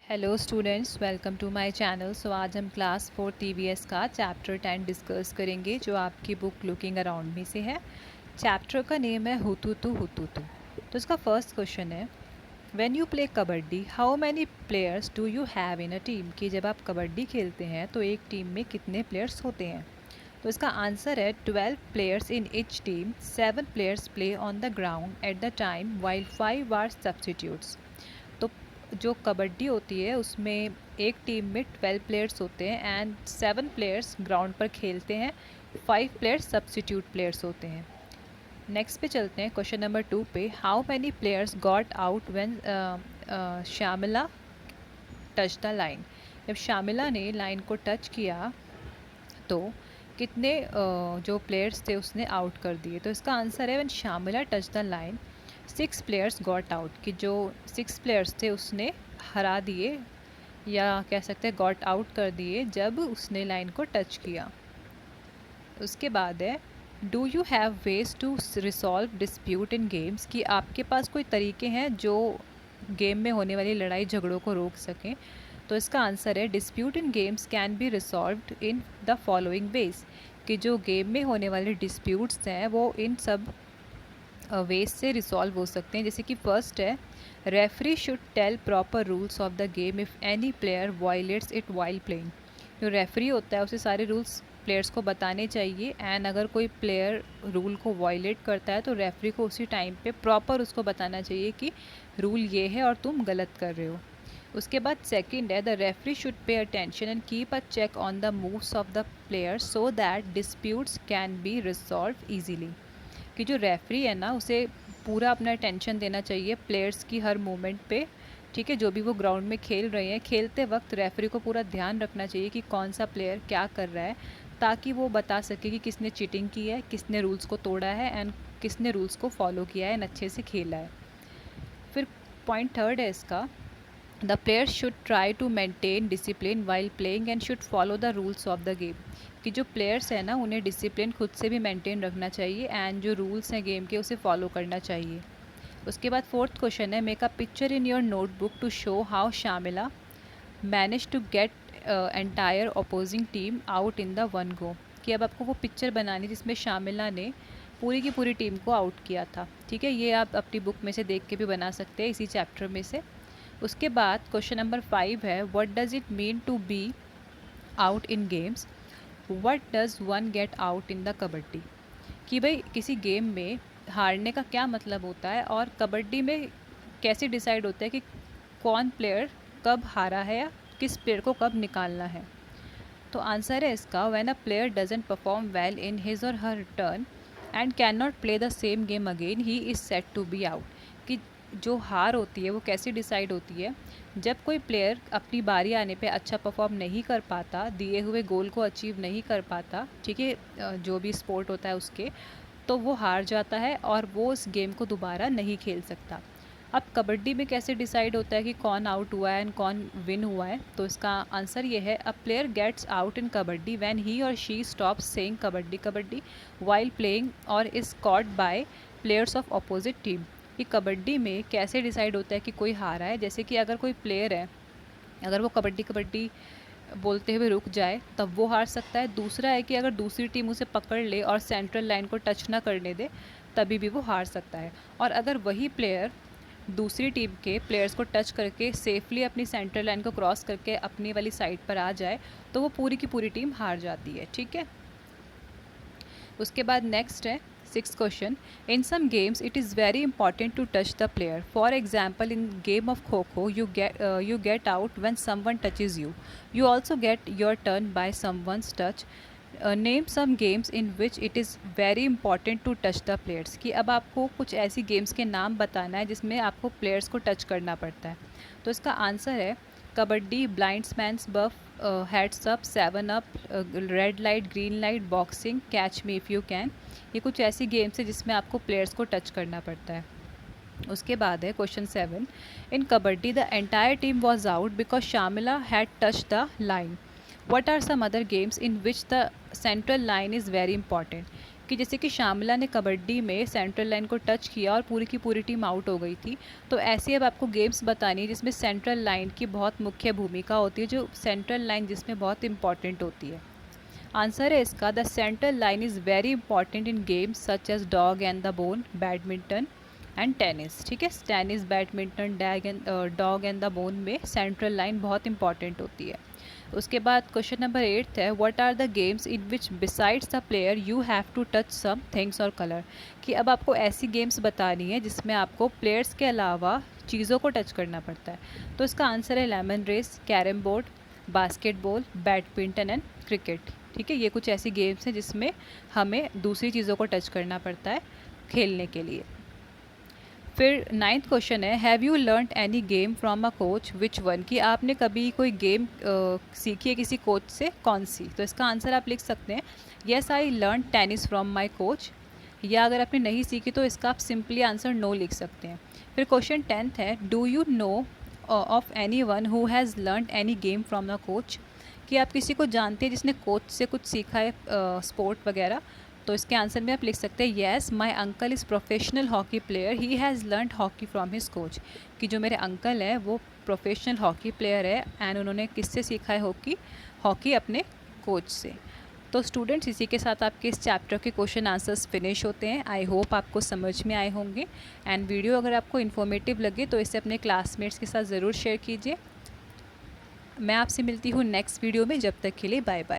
Hello students, welcome to my channel. आज हम class 4 TVS का चैप्टर 10 डिस्कस करेंगे जो आपकी बुक लुकिंग अराउंड में से है। चैप्टर का नेम है हुतुतु हुतुतु। तो इसका फर्स्ट क्वेश्चन है, when you play kabaddi how many players do you have in a team. कि जब आप कबड्डी खेलते हैं तो एक टीम में कितने प्लेयर्स होते हैं। तो इसका आंसर है 12 players in each team, 7 players play on the ground at the time while 5 are substitutes. तो जो कबड्डी होती है उसमें एक टीम में 12 प्लेयर्स होते हैं एंड 7 प्लेयर्स ग्राउंड पर खेलते हैं, 5 प्लेयर्स सब्स्टिट्यूट प्लेयर्स होते हैं। नेक्स्ट पे चलते हैं क्वेश्चन नंबर 2 पे। How many players got out when Shamila touch the line. जब शामिला ने लाइन को टच किया तो कितने जो प्लेयर्स थे उसने आउट कर दिए। तो इसका आंसर है when Shamila touch the line 6 players got out. कि जो 6 प्लेयर्स थे उसने हरा दिए या कह सकते हैं गॉट आउट कर दिए जब उसने लाइन को टच किया। उसके बाद है, do you have ways to resolve dispute in games. कि आपके पास कोई तरीके हैं जो गेम में होने वाली लड़ाई झगड़ों को रोक सकें। तो इसका आंसर है dispute in games can be resolved in the following ways. कि जो गेम में होने वाले डिस्प्यूट्स हैं वो इन सब वेज से रिसॉल्व हो सकते हैं। जैसे कि फर्स्ट है, referee should tell proper rules of the game if any player violates it while playing. जो रेफरी होता है उसे सारे रूल्स प्लेयर्स को बताने चाहिए एंड अगर कोई प्लेयर रूल को वायलेट करता है तो रेफरी को उसी टाइम पे प्रॉपर उसको बताना चाहिए कि रूल ये है और तुम गलत कर रहे हो। उसके बाद सेकंड है, the referee should pay attention and keep a check on the moves of the player so that disputes can be resolve easily. कि जो रेफरी है ना उसे पूरा अपना अटेंशन देना चाहिए प्लेयर्स की हर मोमेंट पे। ठीक है, जो भी वो ग्राउंड में खेल रहे हैं खेलते वक्त रेफरी को पूरा ध्यान रखना चाहिए कि कौन सा प्लेयर क्या कर रहा है, ताकि वो बता सके कि किसने चीटिंग की है, किसने रूल्स को तोड़ा है एंड किसने रूल्स को फॉलो किया है एंड अच्छे से खेला है। फिर पॉइंट थर्ड है इसका, the player should try to maintain discipline while playing and should follow the rules of the game. कि जो प्लेयर्स हैं ना उन्हें डिसिप्लिन खुद से भी मेंटेन रखना चाहिए एंड जो रूल्स हैं गेम के उसे फॉलो करना चाहिए। उसके बाद फोर्थ क्वेश्चन है, make a picture in your notebook to show how Shamila manage to get entire opposing team out in the one go. कि अब आपको वो पिक्चर बनानी जिसमें शामिला ने पूरी की पूरी टीम को आउट किया था। ठीक है, ये आप अपनी बुक में से देख के भी बना सकते हैं इसी चैप्टर में से। उसके बाद क्वेश्चन नंबर 5 है, what does it mean to be out in games, what does one get out in the kabaddi. कि भाई किसी गेम में हारने का क्या मतलब होता है और कबड्डी में कैसे डिसाइड होता है कि कौन प्लेयर कब हारा है या किस प्लेयर को कब निकालना है। तो आंसर है इसका, when a player doesn't perform well in his or her turn and can not play the same game again he is set to be out. कि जो हार होती है वो कैसे डिसाइड होती है, जब कोई प्लेयर अपनी बारी आने पे अच्छा परफॉर्म नहीं कर पाता, दिए हुए गोल को अचीव नहीं कर पाता, ठीक है, जो भी स्पोर्ट होता है उसके, तो वो हार जाता है और वो उस गेम को दोबारा नहीं खेल सकता। अब कबड्डी में कैसे डिसाइड होता है कि कौन आउट हुआ है एंड कौन विन हुआ है। तो इसका आंसर ये है, a player gets out in kabaddi when he or she stop saying kabaddi kabaddi while playing or is caught by players of opposite team. कि कबड्डी में कैसे डिसाइड होता है कि कोई हारा है, जैसे कि अगर कोई प्लेयर है, अगर वो कबड्डी कबड्डी बोलते हुए रुक जाए तब वो हार सकता है। दूसरा है कि अगर दूसरी टीम उसे पकड़ ले और सेंट्रल लाइन को टच ना करने दे तभी भी वो हार सकता है। और अगर वही प्लेयर दूसरी टीम के प्लेयर्स को टच करके सेफली अपनी सेंट्रल लाइन को क्रॉस करके अपनी वाली साइड पर आ जाए तो वो पूरी की पूरी टीम हार जाती है। ठीक है, उसके बाद नेक्स्ट है six question, in some games it is very important to touch the player. For example in game of kho kho you get out when someone touches you. You also get your turn by someone's touch. Name some games in which it is very important to touch the players. कि अब आपको कुछ ऐसी games के नाम बताना है जिसमें आपको प्लेयर्स को टच करना पड़ता है। तो इसका आंसर है kabaddi, blindman's buff, heads up, 7 up, red light, green light, boxing, catch me if you can. ये कुछ ऐसी गेम्स है जिसमें आपको प्लेयर्स को टच करना पड़ता है। उसके बाद है question 7, in kabaddi the entire team was out because Shamila had touch the line. What are some other games in which the central line is very important. कि जैसे कि श्यामला ने कबड्डी में सेंट्रल लाइन को टच किया और पूरी की पूरी टीम आउट हो गई थी। तो ऐसे अब आपको गेम्स बतानी है जिसमें सेंट्रल लाइन की बहुत मुख्य भूमिका होती है, जो सेंट्रल लाइन जिसमें बहुत इंपॉर्टेंट होती है। आंसर है इसका the central line is very important in games such as dog and the bone, badminton and tennis. ठीक है, tennis, badminton, dog and the bone में सेंट्रल लाइन बहुत इंपॉर्टेंट होती है। उसके बाद क्वेश्चन नंबर 8 है what are the games in which besides the player you have to touch some things और कलर। कि अब आपको ऐसी गेम्स बतानी है जिसमें आपको प्लेयर्स के अलावा चीज़ों को टच करना पड़ता है। तो इसका आंसर है lemon race, carrom board, basketball, badminton and cricket. ठीक है, ये कुछ ऐसी गेम्स हैं जिसमें हमें दूसरी चीज़ों को टच करना पड़ता है खेलने के लिए। फिर 9th क्वेश्चन है have you learn any game from a coach which one. कि आपने कभी कोई गेम सीखी है किसी कोच से, कौन सी। तो इसका आंसर आप लिख सकते हैं yes I learn tennis from my coach, या अगर आपने नहीं सीखी तो इसका आप सिंपली आंसर नो लिख सकते हैं। फिर क्वेश्चन 10th है do you know of any one who has learn any game from the coach. कि आप किसी को जानते हैं जिसने कोच से कुछ सीखा है स्पोर्ट वगैरह। तो इसके आंसर में आप लिख सकते हैं yes my uncle is professional hockey player, he has learn hockey from his coach. कि जो मेरे अंकल हैं वो प्रोफेशनल हॉकी प्लेयर है एंड उन्होंने किससे सीखा है हॉकी अपने कोच से। तो स्टूडेंट्स, इसी के साथ आपके इस चैप्टर के क्वेश्चन आंसर्स फिनिश होते हैं। आई होप आपको समझ में आए होंगे एंड वीडियो अगर आपको इन्फॉर्मेटिव लगे तो इसे अपने क्लासमेट्स के साथ ज़रूर शेयर कीजिए। मैं आपसे मिलती हूँ नेक्स्ट वीडियो में, जब तक के लिए बाय बाय।